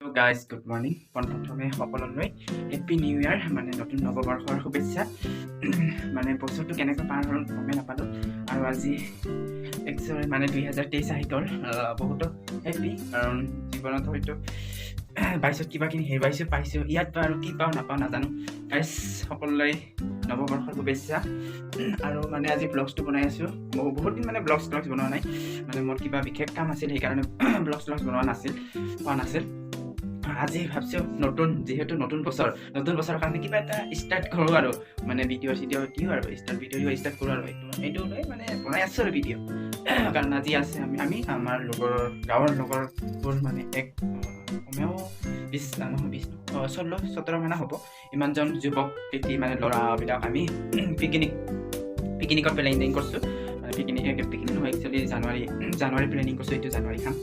Hello guys, good morning. প্ৰথমে সকলোলৈ happy new ইয়াৰ মানে নতুন নৱবৰ্ষৰ শুভেচ্ছা। মানে বছৰটো কেনেকৈ পাৰ হ'ল গমেই নাপালোঁ আৰু আজি একচুৱেলি মানে 2023 আহি গ'ল। বহুতো হেপী কাৰণ জীৱনত হয়তো 22ত কিবাখিনি হেৰুৱাইছোঁ পাইছোঁ, ইয়াত আৰু কি পাওঁ নাপাওঁ নাজানো। গাইজ সকলোলৈ নৱবৰ্ষৰ শুভেচ্ছা। আৰু মানে আজি ব্লগছটো বনাই আছোঁ। বহুত দিন মানে ব্লগছ বনোৱা নাই, মানে মোৰ কিবা বিশেষ কাম আছিল সেইকাৰণে ব্লগছ বনোৱা পোৱা নাছিল। আজি ভাবছোঁ যিহেতু নতুন বছৰৰ কাৰণে কিবা এটা ষ্টাৰ্ট কৰোঁ আৰু মানে ভিডিঅ' দিওঁ আৰু ভিডিঅ' ষ্টাৰ্ট কৰোঁ আৰু এইটো লৈ মানে বনাই আছোঁ আৰু ভিডিঅ'। কাৰণ আজি আছে আমি আমাৰ গাঁৱৰ লগৰবোৰ মানে এক কমেও 16-17 মানে হ'ব, ইমানজন যুৱক মানে ল'ৰাবিলাক আমি পিকনিকত প্লেনিং কৰিছোঁ। মানে পিকনিক নহয়, একচুৱেলি জানুৱাৰী প্লেনিং কৰিছোঁ। এইটো জানুৱাৰী খাম।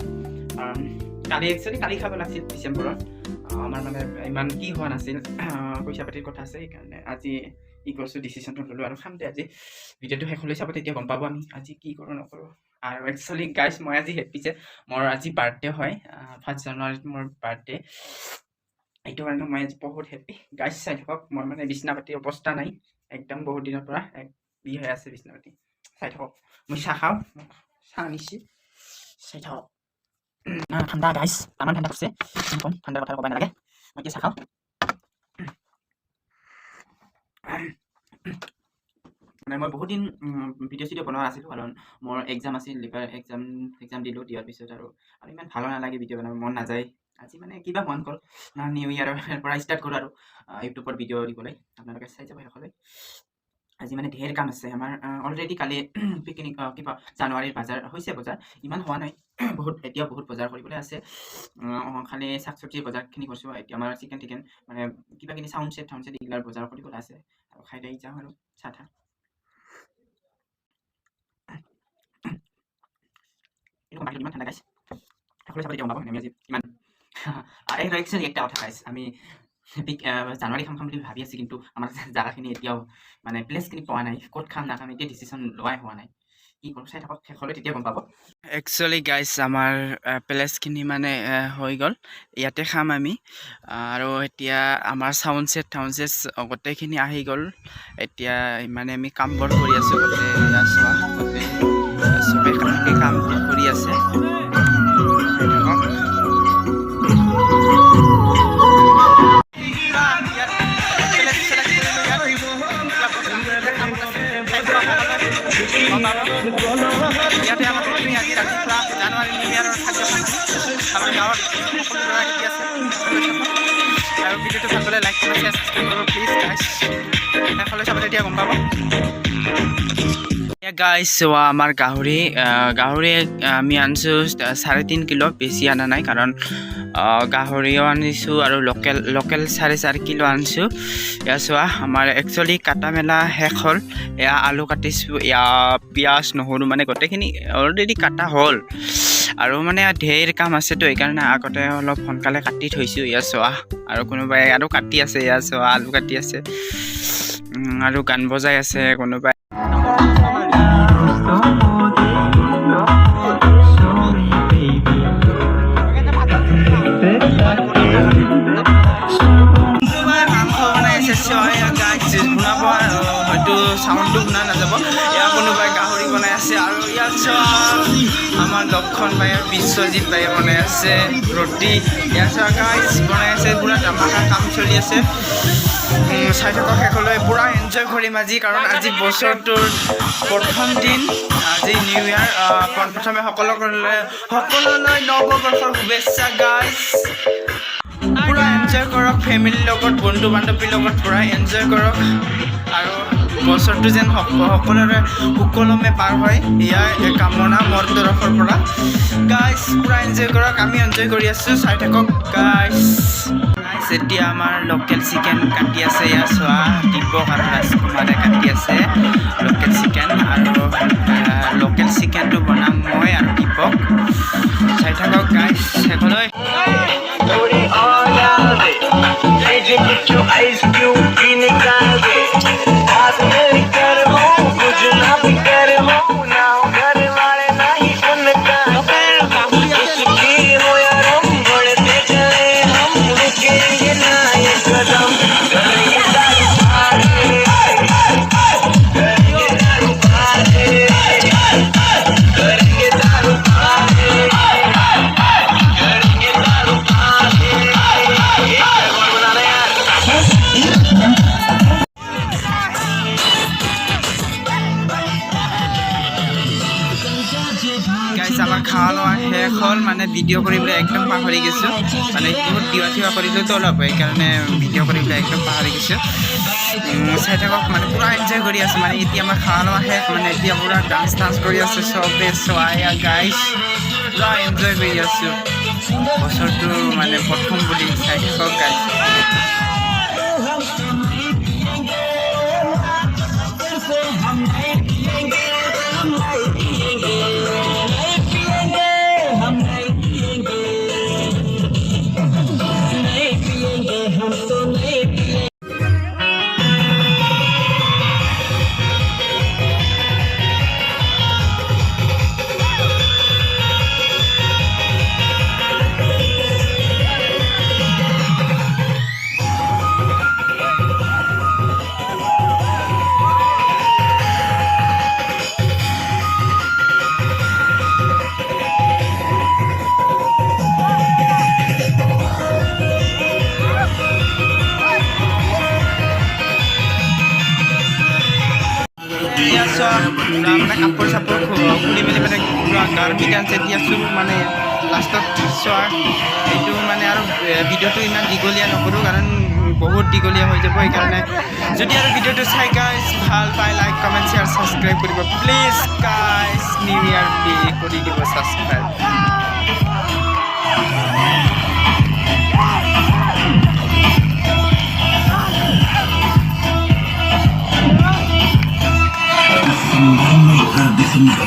কালি খাব লাগিছিল ডিচেম্বৰত, আমাৰ মানে ইমান কি হোৱা নাছিল, পইচা পাতিৰ কথা আছে, সেইকাৰণে আজি কি কৰিছোঁ ডিচিশ্যনটো ল'লোঁ আৰু খাম দে। আজি ভিডিঅ'টো শেষলৈ চাব, তেতিয়া গম পাব আমি আজি কি কৰোঁ নকৰোঁ। আৰু একচুৱেলি গাইজ মই আজি হেপ্পী যে মোৰ আজি বাৰ্থডে হয়, 1 জানুৱাৰীত মোৰ বাৰ্থডে। এইটো কাৰণে মই আজি বহুত হেপ্পী। গাইজ চাই থাকক, মোৰ মানে বিচনা পাতিৰ অৱস্থা নাই একদম, বহুত দিনৰ পৰা হৈ আছে বিচনা পাতি। চাই থাকক, মই চাহ নিছি চাই থাকক। ঠাণ্ডা গাইজ, আমাৰ ঠাণ্ডা কৰিছে, ঠাণ্ডাৰ কথা ক'ব নালাগে। মই এতিয়া চাহ খাওঁ। মানে মই বহুত দিন ভিডিঅ' বনোৱা নাছিলোঁ, কাৰণ মোৰ এক্সাম আছিল, এক্সাম দিলোঁ। দিয়াৰ পিছত আৰু ইমান ভালো নালাগে, ভিডিঅ' বনাব মন নাযায়। আজি মানে কিবা মন গ'ল, নিউ ইয়াৰৰ পৰা ষ্টাৰ্ট কৰোঁ আৰু ইউটিউবত ভিডিঅ' দিবলৈ। আপোনালোকে চাই যাব শেষলৈ। আজি মানে ঢেৰ কাম আছে আমাৰ। অলৰেডি কালি পিকনিক কিবা জানুৱাৰীৰ বজাৰ ইমান হোৱা নাই, এতিয়া বহুত বজাৰ কৰিবলৈ আছে। খালি শাক চব্জিৰ বজাৰখিনি কৰিছোঁ। এতিয়া আমাৰ চিকেন মানে কিবাকিনি চাউণ্ড ছেট এইগিলাৰ বজাৰ কৰিবলৈ আছে, আৰু খাই যাম আৰু চাহ ঠাহ। বাহিৰত ইমান ঠাণ্ডা গাইছ, সকলোৱে চাব তেতিয়া গম পাব আমি আজি কিমান। একচুৱেলি একটা কথা গাইছ, আমি জানুৱাৰী খাম বুলি ভাবি আছোঁ, কিন্তু আমাৰ জাগাখিনি এতিয়াও মানে প্লেচখিনি পোৱা নাই, ক'ত খাম নাখাম এতিয়া ডিচিশ্যন লোৱাই হোৱা নাই। কি কৰোঁ চাই থাকক শেষলৈ, তেতিয়া গম পাব। একচুৱেলি গাইজ আমাৰ প্লেচখিনি মানে হৈ গ'ল, ইয়াতে খাম আমি। আৰু এতিয়া আমাৰ চাউণ্ড ছেট গোটেইখিনি আহি গ'ল। এতিয়া মানে আমি কামবোৰ কৰি আছোঁ, চবেই কাম কৰি আছে। ইয়াতে আমাৰ আজি ৰাতিপুৱা জানুৱাৰী নিউ ইয়াৰৰ খাদ্য আমাৰ গাঁৱত সকলো ল'ৰা খেতি আছে। আৰু ভিডিঅ'টো ভাল পালে লাইক কৰিব, ছাবস্ক্ৰাইব কৰিব প্লিজ গাইজ। শেষলৈ চাব তেতিয়া গম পাব। গাইজ চোৱা, আমাৰ গাহৰি আমি আনিছোঁ 3.5 কিলো, বেছি অনা নাই, কাৰণ গাহৰিও আনিছোঁ আৰু লোকেল 4.5 কিলো আনিছোঁ। এয়া চোৱা, আমাৰ একচুৱেলি কাটা মেলা শেষ হ'ল। এয়া আলু কাটিছোঁ, এয়া পিঁয়াজ নহৰু মানে গোটেইখিনি অলৰেডি কাটা হ'ল। আৰু মানে ঢেৰ কাম আছেতো, সেইকাৰণে আগতে অলপ সোনকালে কাটি থৈছোঁ। এয়া চোৱা, আৰু কোনোবাই আৰু কাটি আছে, এয়া চোৱা আলু কাটি আছে, আৰু গান বজাই আছে কোনোবাই। হয়তো চাউণ্ডটো শুনা নাযাব, ইয়াৰ কোনোবাই গাহৰি বনাই আছে। আৰু ইয়াত চোৱা আমাৰ লক্ষণ বায়ে, বিশ্বজিৎ বায়ে বনাই আছে ৰুটি। ইয়াত চোৱা গাইজ বনাই আছে, পুৰা ধামাকা কাম চলি আছে। চাই থাকক শেষলৈ, পুৰা এনজয় কৰিম আজি, কাৰণ আজি বছৰটোৰ প্ৰথম দিন, আজি নিউ ইয়াৰ। প্ৰথমে সকলোলৈ নৱবৰ্ষৰ শুভেচ্ছা গাইজ। পুৰা এনজয় কৰক, ফেমিলিৰ লগত, বন্ধু বান্ধৱীৰ লগত পুৰা এনজয় কৰক, আৰু বছৰটো যেন সকলোৰে সুকলমে পাৰ হয়, ইয়াৰ কামনা মোৰ তৰফৰ পৰা। গাইজ পুৰা এনজয় কৰক, আমি এনজয় কৰি আছোঁ, চাই থাকক গাইজ। এতিয়া আমাৰ লোকেল চিকেন কাটি আছে, ইয়াৰ চোৱা দীপক আৰু ৰাজকুমাৰে কাটি আছে লোকেল চিকেন। আৰু লোকেল চিকেনটো বনাম মই আৰু দীপক, চাই থাকক গাইজ শেষলৈ। ভিডিঅ' কৰিবলৈ একদম পাহৰি গৈছোঁ মানে বহুত তিৱা কৰিলোঁতো অলপ সেইকাৰণে ভিডিঅ' কৰিবলৈ একদম পাহৰি গৈছোঁ চাই থাকক মানে পূৰা এনজয় কৰি আছোঁ মানে এতিয়া আমাৰ খাৱা লোৱা শেষ মানে এতিয়া পূৰা ডান্স কৰি আছোঁ চবে চোৱাই গাইছ পূৰা এনজয় কৰি আছোঁ বছৰটো মানে প্ৰথম বুলি চাই থাকক গাইছ মানে কাপোৰ চাপোৰ খুলি মেলি মানে পুৰা গাৰ্মি ডান্স এতিয়া চুৰ মানে লাষ্টত চোৱাৰ এইটো মানে আৰু ভিডিঅ'টো ইমান দীঘলীয়া নকৰোঁ কাৰণ বহুত দীঘলীয়া হৈ যাব সেইকাৰণে যদি আৰু ভিডিঅ'টো চাই গাইজ ভাল পাই লাইক কমেণ্ট শ্বেয়াৰ ছাবস্ক্ৰাইব কৰিব প্লিজ গাইজ নিউ ইয়াৰ কৰি দিব ছাবস্ক্ৰাইব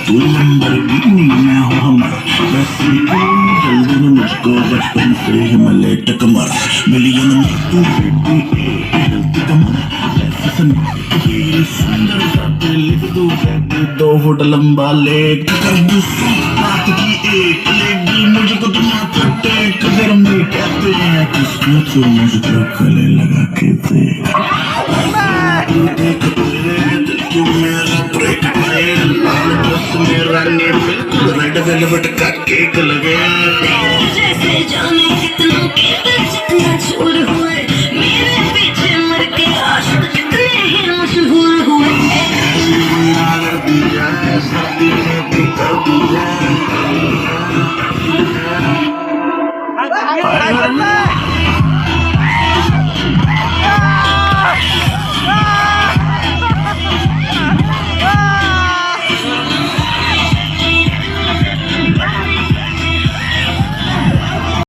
तू नंबर मैं हूँ हमर बस जल्दी में मुझको बचपन से ही मले टकमर मिलियन में तू जल्दी कमर सुंदर जाते लिख तू 2 फुट लंबा लेग कर दूँ बात की एक लेगी मुझको तुम टेक घर में कहते हैं किसको तो मुझको गले लगा के दे मेरा ब्रेक मेरा बिल्कुल रेड वेलवेट का केक लगे जैसे जाने कितनों के